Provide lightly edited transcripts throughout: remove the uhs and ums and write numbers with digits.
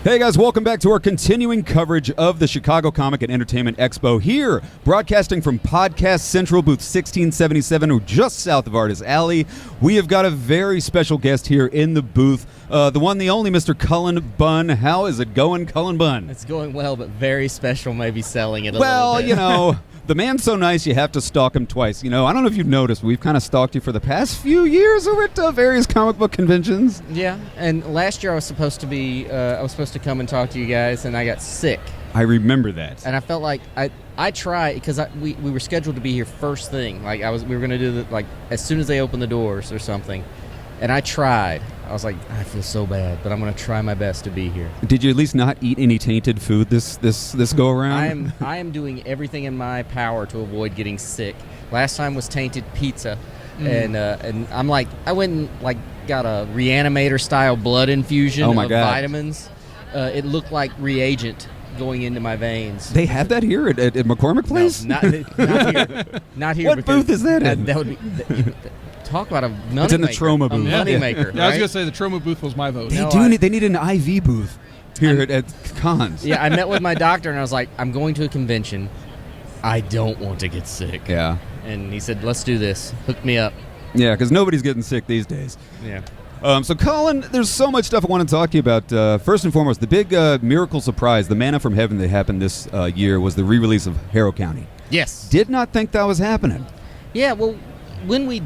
Hey guys, welcome back to our continuing coverage of the Chicago Comic and Entertainment Expo here, broadcasting from Podcast Central, booth 1677, or just south of Artist Alley. We have got a very special guest here in the booth, the one, the only Mr. Cullen Bunn. How is it going, Cullen Bunn? It's going well, but very special, maybe selling it a well, little bit. You know, the man's so nice you have to stalk him twice. You know, I don't know if you've noticed, we've kind of stalked you for the past few years over at various comic book conventions. Yeah, and last year I was supposed to come and talk to you guys, and I got sick. I remember that. And I felt like I tried, because we were scheduled to be here first thing. Like we were going to do the, like, as soon as they opened the doors or something. And I tried. I was like, I feel so bad, but I'm going to try my best to be here. Did you at least not eat any tainted food this go around? I am doing everything in my power to avoid getting sick. Last time was tainted pizza, and I'm like, I went and like got a reanimator style blood infusion of vitamins. It looked like reagent going into my veins. They have that here at McCormick Place? No, not here. Not here. What booth is that in? That would be. Talk about a money It's in the maker. trauma booth. A money maker. Yeah, I was going to say the trauma booth was my vote. They need an IV booth here at cons. Yeah, I met with my doctor and I was like, I'm going to a convention. I don't want to get sick. Yeah. And he said, let's do this. Hook me up. Yeah, because nobody's getting sick these days. Yeah. So, Colin, there's so much stuff I want to talk to you about. First and foremost, the big miracle surprise, the manna from heaven that happened this year was the re-release of Harrow County. Yes. Did not think that was happening. Yeah, well, when we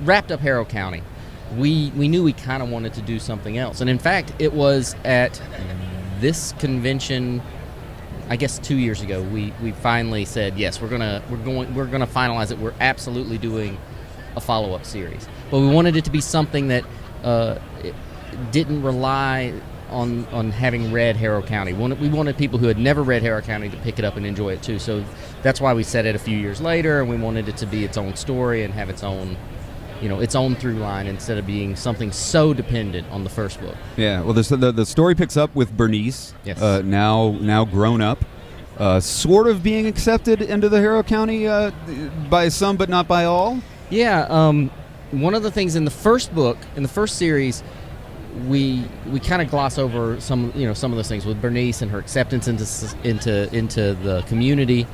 wrapped up Harrow County, we knew we kind of wanted to do something else. And in fact, it was at this convention, I guess 2 years ago, we finally said, yes, we're gonna finalize it. We're absolutely doing a follow-up series. But we wanted it to be something that it didn't rely on having read Harrow County. We wanted people who had never read Harrow County to pick it up and enjoy it too. So that's why we set it a few years later, and we wanted it to be its own story and have its own through line instead of being something so dependent on the first book. Yeah, well, the story picks up with Bernice, yes. now grown up, sort of being accepted into the Harrow County by some but not by all. Yeah, one of the things in the first book, in the first series, we kind of gloss over some of those things with Bernice and her acceptance into the community,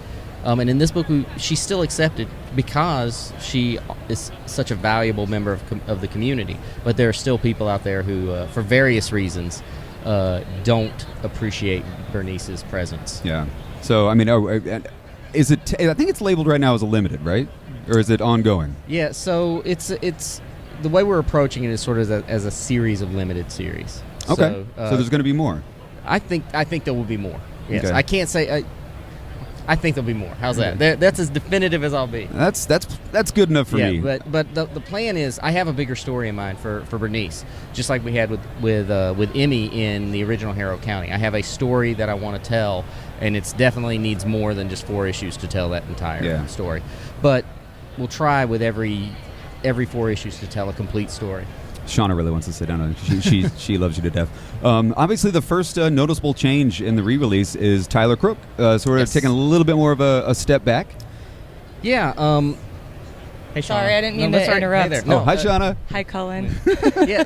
and in this book she's still accepted because she is such a valuable member of the community. But there are still people out there who, for various reasons, don't appreciate Bernice's presence. Yeah. So I mean, is it? I think it's labeled right now as a limited, right? Or is it ongoing? Yeah. So it's. The way we're approaching it is sort of as a series of limited series. Okay. So there's going to be more. I think there will be more. Yes. Okay. I can't say. I think there'll be more. How's that? That's as definitive as I'll be. That's good enough for me. Yeah, but the plan is I have a bigger story in mind for Bernice, just like we had with Emmy in the original Harrow County. I have a story that I want to tell, and it definitely needs more than just 4 issues to tell that entire story. But we'll try with every 4 issues to tell a complete story. Shauna really wants to sit down. She loves you to death. Obviously, the first noticeable change in the re-release is Tyler Crook, sort of taking a little bit more of a step back. Yeah. Hey, Shauna. Sorry, I didn't mean to interrupt. Hey there. Hi, Shauna. Hi, Cullen. Yeah,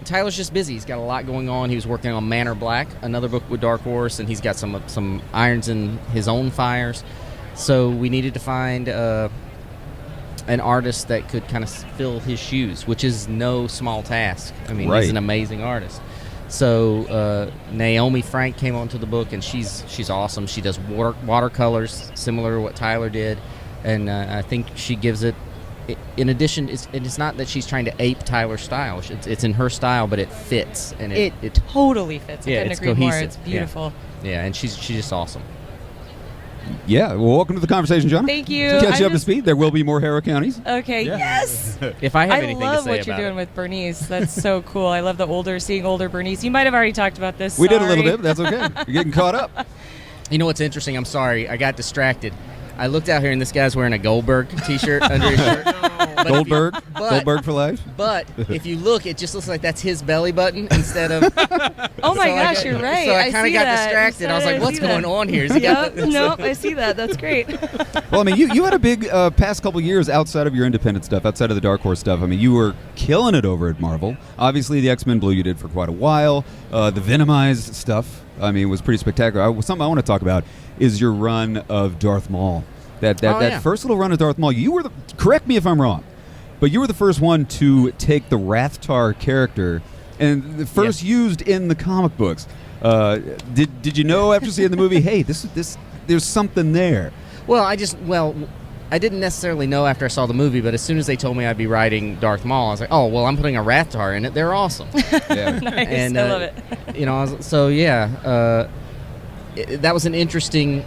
Tyler's just busy. He's got a lot going on. He was working on Manor Black, another book with Dark Horse, and he's got some irons in his own fires. So we needed to find an artist that could kind of fill his shoes, which is no small task. I mean, he's an amazing artist. So Naomi Frank came onto the book, and she's awesome. She does watercolors, similar to what Tyler did, and I think she gives it. In addition, it's not that she's trying to ape Tyler's style. It's in her style, but it fits, and it totally fits. I couldn't agree cohesive. more. It's beautiful. Yeah, and she's just awesome. Yeah, well, welcome to the conversation, John. Thank you. To catch you up to speed, there will be more Harrow Counties. Okay, yes. If I have anything to say about it. I love what you're doing with Bernice. That's so cool. I love seeing older Bernice. You might have already talked about this. We did a little bit, but that's okay. You're getting caught up. You know what's interesting? I'm sorry. I got distracted. I looked out here and this guy's wearing a Goldberg T-shirt under his shirt. But Goldberg? but- Goldberg for life? But if you look, it just looks like that's his belly button instead of. Oh my So gosh, you're right. So I kind of see got that. distracted. I was like, "What's see that. going on here?" Is he got Yep. Nope, I see that. That's great. Well, I mean, you had a big past couple years outside of your independent stuff, outside of the Dark Horse stuff. I mean, you were killing it over at Marvel. Obviously, the X-Men Blue you did for quite a while. The Venomized stuff, I mean, was pretty spectacular. Something I want to talk about is your run of Darth Maul. That first little run of Darth Maul, you were correct me if I'm wrong, but you were the first one to take the Rathtar character and the first used in the comic books. Did you know after seeing the movie, hey, this there's something there? Well, I didn't necessarily know after I saw the movie, but as soon as they told me I'd be writing Darth Maul, I was like, oh, well, I'm putting a Rathtar in it. They're awesome. Yeah. Nice. And, I love it. That was an interesting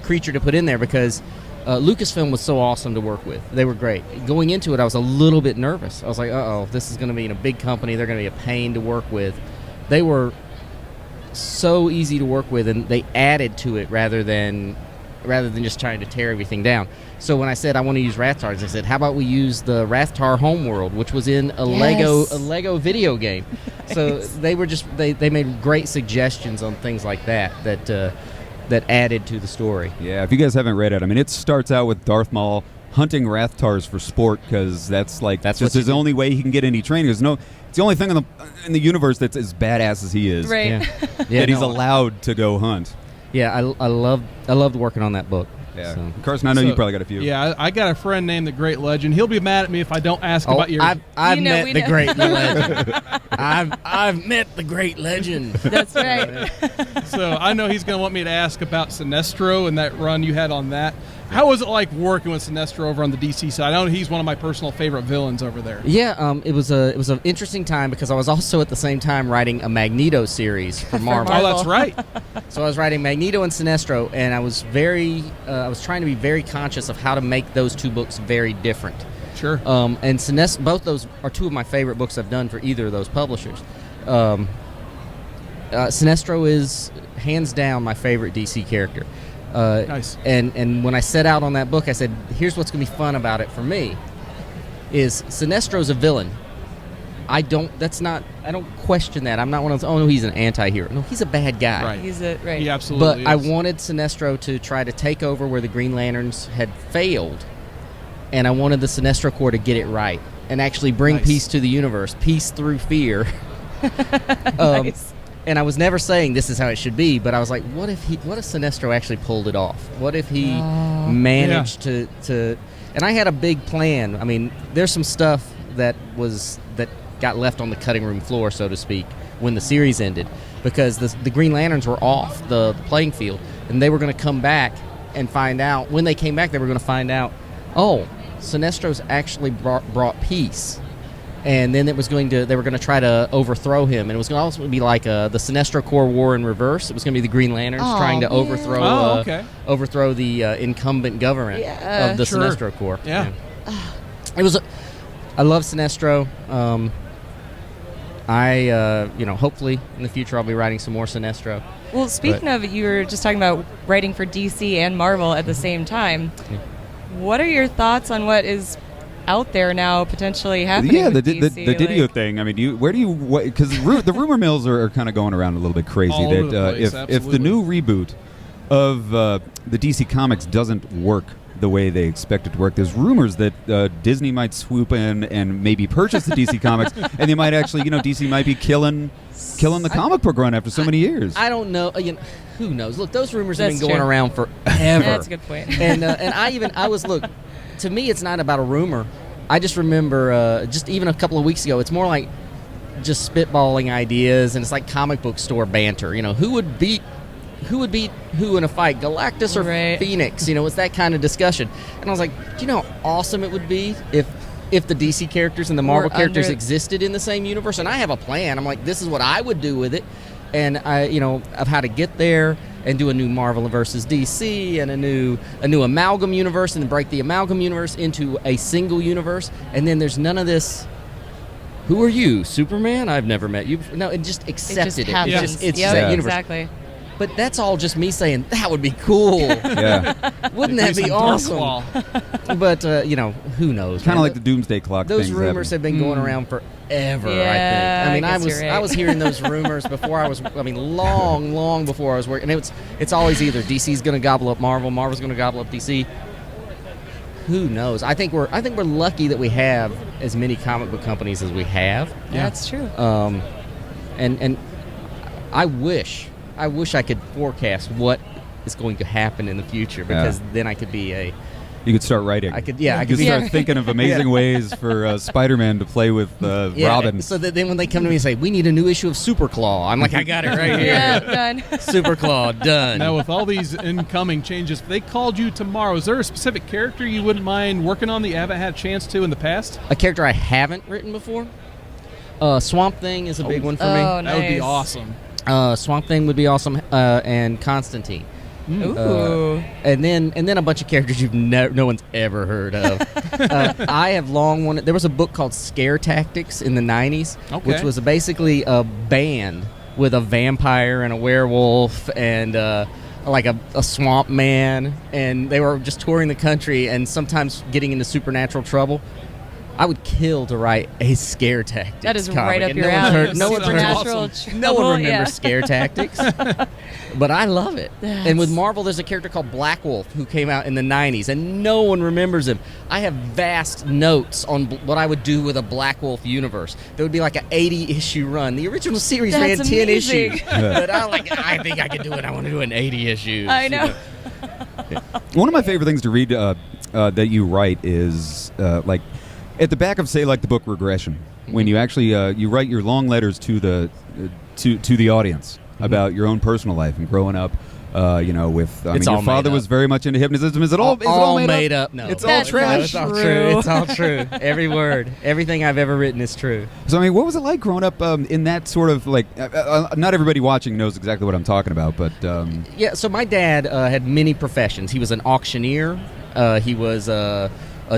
creature to put in there because Lucasfilm was so awesome to work with. They were great. Going into it, I was a little bit nervous. I was like, uh-oh, this is going to be in a big company. They're going to be a pain to work with. They were so easy to work with, and they added to it rather than just trying to tear everything down. So when I said I want to use Rathars, they said, how about we use the Rathtar Homeworld, which was in a Lego video game. So they were they made great suggestions on things like that added to the story. Yeah, if you guys haven't read it, I mean, it starts out with Darth Maul hunting Rathars for sport because that's just his only way he can get any training. It's the only thing in the universe that's as badass as he is. Right. That he's allowed to go hunt. Yeah, I loved working on that book. Yeah, So. Carson, I know you probably got a few. Yeah, I got a friend named the Great Legend. He'll be mad at me if I don't ask about your. I've You know, met we the know. great legend. I've met the great legend. That's right. So I know he's going to want me to ask about Sinestro and that run you had on that. How was it like working with Sinestro over on the DC side? I know he's one of my personal favorite villains over there. Yeah, it was an interesting time because I was also at the same time writing a Magneto series for Marvel. Oh, that's right. So I was writing Magneto and Sinestro, and I was trying to be very conscious of how to make those two books very different. Sure. And both those are two of my favorite books I've done for either of those publishers. Sinestro is hands down my favorite DC character. Nice. And when I set out on that book, I said, here's what's going to be fun about it for me, is Sinestro's a villain. I don't question that. I'm not one of those, oh, no, he's an anti-hero. No, he's a bad guy. Right. He's a right. He absolutely But I is. wanted Sinestro to try to take over where the Green Lanterns had failed, and I wanted the Sinestro Corps to get it right and actually bring Nice. peace to the universe, peace through fear. Nice. And I was never saying this is how it should be, but I was like, what if Sinestro actually pulled it off? What if he managed to and I had a big plan. I mean, there's some stuff that got left on the cutting room floor, so to speak, when the series ended, because the Green Lanterns were off the playing field, and they were going to come back and find out. When they came back, they were going to find out, oh, Sinestro's actually brought peace. And then they were going to try to overthrow him, and it was going to also be like the Sinestro Corps war in reverse. It was going to be the Green Lanterns trying to overthrow the incumbent government of the Sure. Sinestro Corps. Yeah. It was. I love Sinestro. Hopefully in the future I'll be writing some more Sinestro. Well, speaking of, you were just talking about writing for DC and Marvel at the same time. Yeah. What are your thoughts on what is out there now potentially happening? Yeah, with the DC? Didio Like, thing. I mean, because the rumor mills are kind of going around a little bit crazy All over the place, if the absolutely. new reboot of the DC Comics doesn't work the way they expect it to work, there's rumors that Disney might swoop in and maybe purchase the DC Comics, and they might actually, DC might be killing the comic book run after so many years. I don't know. Who knows? Look, those rumors have That's been going true. around forever. That's a good point. And look, to me, it's not about a rumor. I just remember, just even a couple of weeks ago, it's more like just spitballing ideas, and it's like comic book store banter. Who would beat who in a fight, Galactus or Right. Phoenix? It's that kind of discussion. And I was like, do you know how awesome it would be if the DC characters and the Marvel We're characters under- existed in the same universe? And I have a plan. I'm like, this is what I would do with it. And of how to get there and do a new Marvel versus DC and a new amalgam universe, and then break the amalgam universe into a single universe. And then there's none of this. Who are you, Superman? I've never met you. No, it just accepted it. happens. It's Yep, that universe. exactly. But that's all just me saying that would be cool. Yeah. Wouldn't that be awesome? But who knows? Kind of man? like the doomsday clock. Those things rumors have been going around forever. Yeah, I think. I guess you're right. I was hearing those rumors before I was. long before I was working. And it's always either DC's going to gobble up Marvel, Marvel's going to gobble up DC. Who knows? I think we're lucky that we have as many comic book companies as we have. Yeah. That's true. And I wish I could forecast what is going to happen in the future, because then I could be you could start writing. I could start thinking of amazing ways for Spider-Man to play with Robin. So that then when they come to me and say, we need a new issue of Superclaw, I'm like, I got it right here. Yeah, done. Superclaw, done. Now, with all these incoming changes, if they called you tomorrow, is there a specific character you wouldn't mind working on that you haven't had a chance to in the past? A character I haven't written before? Swamp Thing is a big one for me. Oh, That would be nice. awesome. Swamp Thing would be awesome, and Constantine. Ooh. And then a bunch of characters no one's ever heard of. I have long wanted. There was a book called Scare Tactics in the 90s, which was basically a band with a vampire and a werewolf and like a swamp man, and they were just touring the country and sometimes getting into supernatural trouble. I would kill to write a Scare Tactics. That is comic, right up and your no one's alley. heard- no one's heard- Supernatural No one trouble, remembers yeah. Scare Tactics, but I love it. And with Marvel, there's a character called Black Wolf who came out in the 90s, and no one remembers him. I have vast notes on what I would do with a Black Wolf universe. There would be like an 80-issue run. The original series ran That's 10 amazing. issues, but I think I could do it. I want to do an 80 issues. I know. One of my favorite things to read that you write is like at the back of, say, like the book Regression, when you actually you write your long letters to the audience about your own personal life and growing up. With your father was very much into hypnotism. Is it all made up? No, It's That's all trash. No, it's all True. true. It's all true. Every word, everything I've ever written is true. So what was it like growing up in that sort of like? Not everybody watching knows exactly what I'm talking about, but Yeah, so my dad had many professions. He was an auctioneer. He was a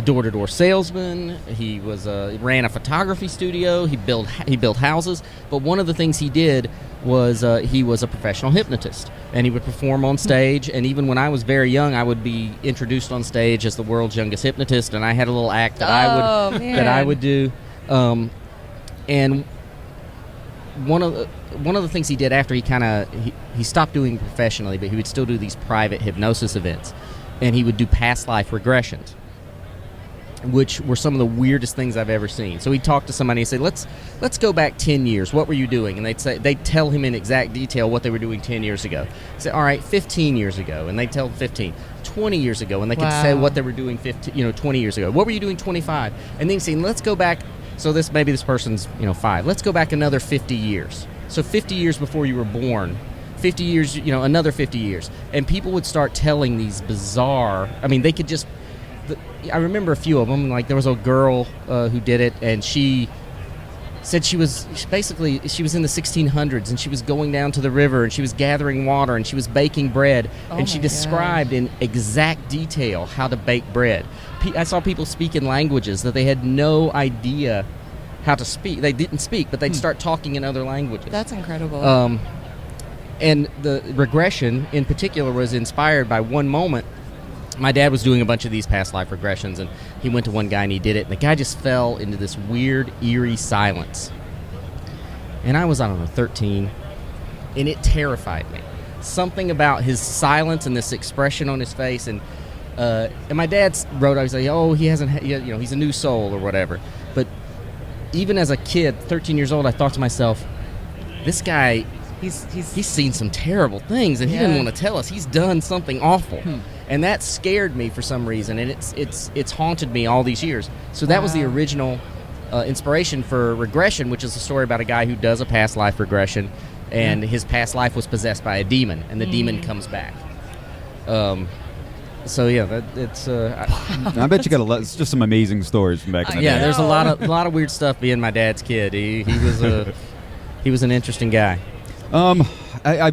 door-to-door salesman. He was ran a photography studio. He built houses. But one of the things he did was he was a professional hypnotist, and he would perform on stage. And even when I was very young, I would be introduced on stage as the world's youngest hypnotist, and I had a little act that I would do. And one of the things he did after he stopped doing professionally, but he would still do these private hypnosis events, and he would do past life regressions, which were some of the weirdest things I've ever seen. So he'd talk to somebody and say, let's go back 10 years. What were you doing? And they'd tell him in exact detail what they were doing 10 years ago. He'd say, all right, 15 years ago. And they'd tell him 15. 20 years ago. And they could say what they were doing 20 years ago. What were you doing 25? And then he'd say, let's go back. So maybe this person's 5. Let's go back another 50 years. So 50 years before you were born. 50 years, another 50 years. And people would start telling these bizarre, they could just, I remember a few of them. Like there was a girl who did it, and she said she was in the 1600s, and she was going down to the river, and she was gathering water, and she was baking bread, and she described in exact detail how to bake bread. I saw people speak in languages that they had no idea how to speak. They didn't speak, but they'd start talking in other languages. That's incredible. And the regression in particular was inspired by one moment. My dad was doing a bunch of these past life regressions, and he went to one guy and he did it, and the guy just fell into this weird, eerie silence. And I was, 13, and it terrified me. Something about his silence and this expression on his face, and my dad wrote, I was like, he hasn't, he's a new soul or whatever. But even as a kid, 13 years old, I thought to myself, this guy, he's seen some terrible things, and he didn't want to tell us. He's done something awful. And that scared me for some reason, and it's haunted me all these years. So that was the original inspiration for Regression, which is a story about a guy who does a past life regression, and his past life was possessed by a demon, and the demon comes back. So yeah, it's. I bet you got it's just some amazing stories from back in the day. Yeah, there's a lot of weird stuff being my dad's kid. He was an interesting guy. I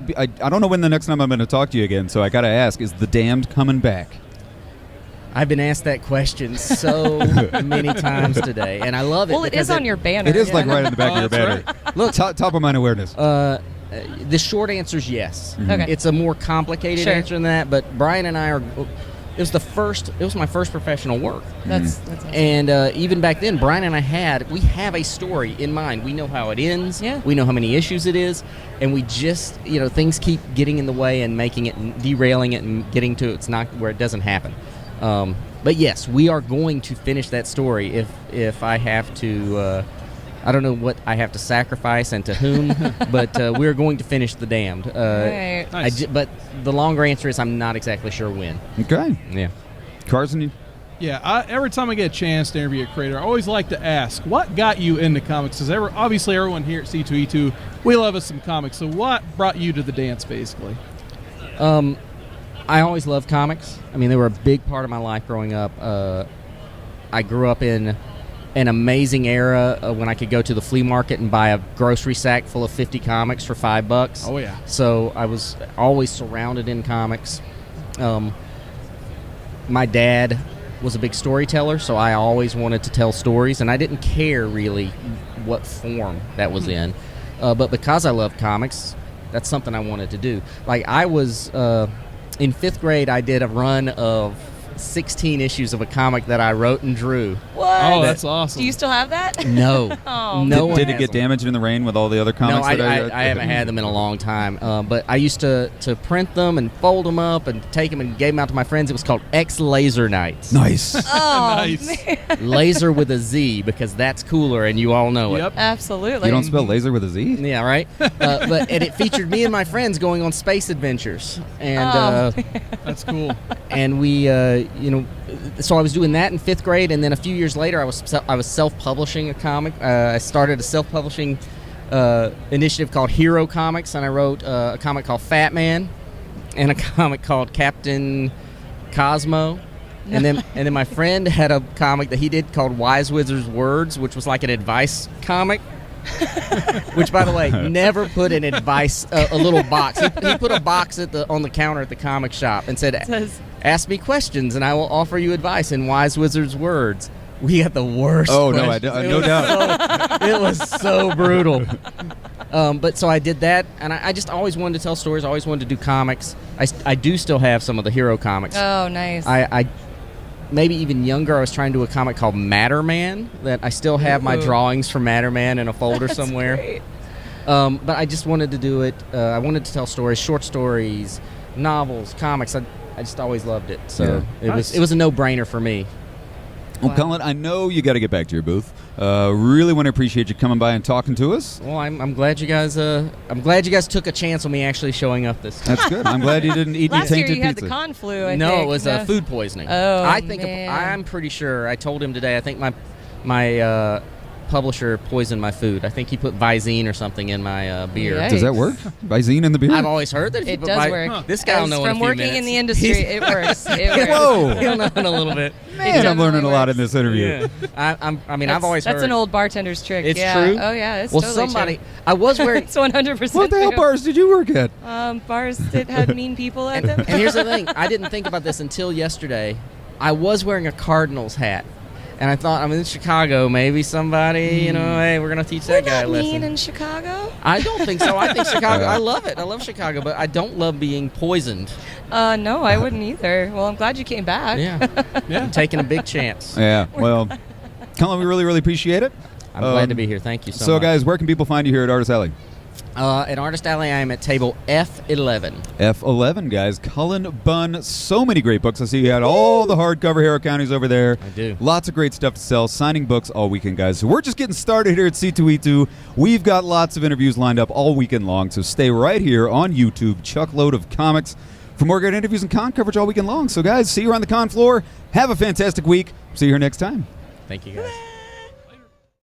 don't know when the next time I'm going to talk to you again, so I got to ask: is The Damned coming back? I've been asked that question so many times today, and I love it. Well, it is on your banner. It is like right on the back of your banner. Look, top of mind awareness. The short answer is yes. Okay. It's a more complicated Sure. answer than that, but Brian and I are. It was my first professional work. That's awesome. And even back then, Brian and I we have a story in mind. We know how it ends. Yeah. We know how many issues it is, and we just, things keep getting in the way and making it, and derailing it, and getting to it's not where it doesn't happen. But yes, we are going to finish that story if I have to. I don't know what I have to sacrifice and to whom, but we're going to finish The Damned. Right. Nice. But the longer answer is I'm not exactly sure when. Okay. Yeah. Carson, you? Yeah, every time I get a chance to interview a creator, I always like to ask, what got you into comics? Because obviously everyone here at C2E2, we love us some comics. So what brought you to the dance, basically? I always loved comics. I mean, they were a big part of my life growing up. I grew up in an amazing era when I could go to the flea market and buy a grocery sack full of 50 comics for $5. Oh, yeah. So I was always surrounded in comics. My dad was a big storyteller, so I always wanted to tell stories, and I didn't care really what form that was in. But because I loved comics, that's something I wanted to do. Like I was in 5th grade, I did a run of 16 issues of a comic that I wrote and drew. What? Oh, that's awesome. Do you still have that? No. Oh. No one Did it has get them. damaged in the rain with all the other comics? No, that I haven't had them in a long time. But I used to print them and fold them up and take them and gave them out to my friends. It was called X-Laser Nights. Nice. Oh, Nice. man. Laser with a Z, because that's cooler and you all know Yep. Absolutely. You don't spell laser with a Z? it. Yeah, right? And it featured me and my friends going on space adventures. And Oh. That's cool. and we, so I was doing that in 5th grade, and then a few years later, I was self-publishing a comic. I started a self-publishing initiative called Hero Comics, and I wrote a comic called Fat Man, and a comic called Captain Cosmo, and then my friend had a comic that he did called Wise Wizard's Words, which was like an advice comic. Which, by the way, never put an advice a little box. He put a box on the counter at the comic shop and said, Says- "Ask me questions, and I will offer you advice in Wise Wizard's Words." We got the worst. Oh, no, questions. no doubt. It was so brutal. But so I did that, and I just always wanted to tell stories. I always wanted to do comics. I do still have some of the Hero comics. Oh, nice. I maybe even younger, I was trying to do a comic called Matter Man that I still have my Ooh. drawings for Matter Man in a folder That's somewhere. great. But I just wanted to do it. I wanted to tell stories, short stories, novels, comics. I just always loved it. So Yeah. it was a no-brainer for me. Well, Cullen, I know you got to get back to your booth. Really want to appreciate you coming by and talking to us. Well, I'm glad you guys. I'm glad you guys took a chance on me actually showing up this time. That's good. I'm glad you didn't eat any Last year tainted you had pizza. the con flu, I No, think. it was No? food poisoning. Oh, I think man. I'm pretty sure. I told him today. I think my publisher poisoned my food. I think he put Visine or something in my beer. Yikes. Does that work? Visine in the beer? I've always heard that if you It put does work. This guy will As know in a from few working minutes. in the industry, it works. It works. Whoa. He'll know in a little bit. Man, I'm learning a lot in this interview. Yeah. I've always heard. That's an old bartender's trick. It's yeah. true? Oh, yeah. It's Well, totally somebody. true. I was wearing. It's 100% What the hell true. bars did you work at? Bars that had mean people at them. And here's the thing. I didn't think about this until yesterday. I was wearing a Cardinals hat. And I thought, I'm in Chicago. Maybe somebody, hey, we're going to teach that We're guy a not lesson. mean in Chicago. I don't think so. I think Chicago. I love it. I love Chicago, but I don't love being poisoned. No, I wouldn't either. Well, I'm glad you came back. Yeah. Yeah. I'm taking a big chance. Yeah, well, Cullen, we really, really appreciate it. I'm glad to be here. Thank you so So, much. guys, where can people find you here at Artist Alley? At Artist Alley, I am at table F11. F11, guys. Cullen Bunn. So many great books. I see you had all the hardcover Harrow Counties over there. I do. Lots of great stuff to sell. Signing books all weekend, guys. So we're just getting started here at C2E2. We've got lots of interviews lined up all weekend long. So stay right here on YouTube. Chuckload of comics for more great interviews and con coverage all weekend long. So, guys, see you on the con floor. Have a fantastic week. See you here next time. Thank you, guys.